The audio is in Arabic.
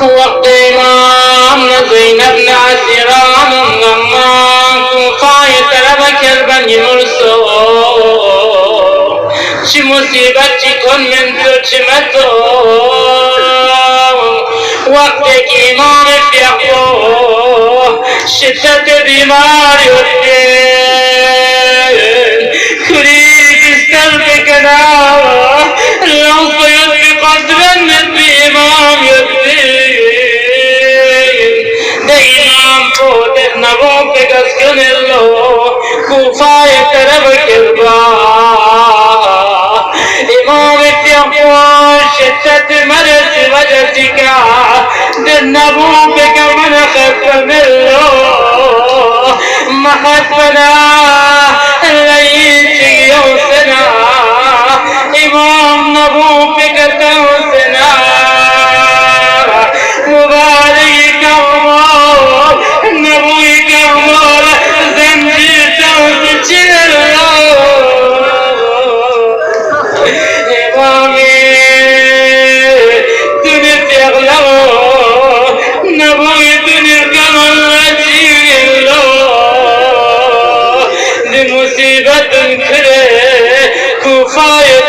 وقت امام زینب ناسران غمان کوفای طرف کرد بنی مرسو چی مصیبت چی کن من تو چی متو وقت امام بیاخو شدت بیماری كريك استلقى كلام العنف يطفي قدر النبي إمام يطفي ده إمام فوت نبوك قسكن الله كوفاية تربك البا إمام التقوى شتت مرس وجهك ده نبوك من خف من الله محفنا إمام نبو فكرته سنا مبارك الله نبو كمال زنجيته تشير إمامي دنيا تغلو نبو دنيا كمال رجيل لمصيبة كره كفاية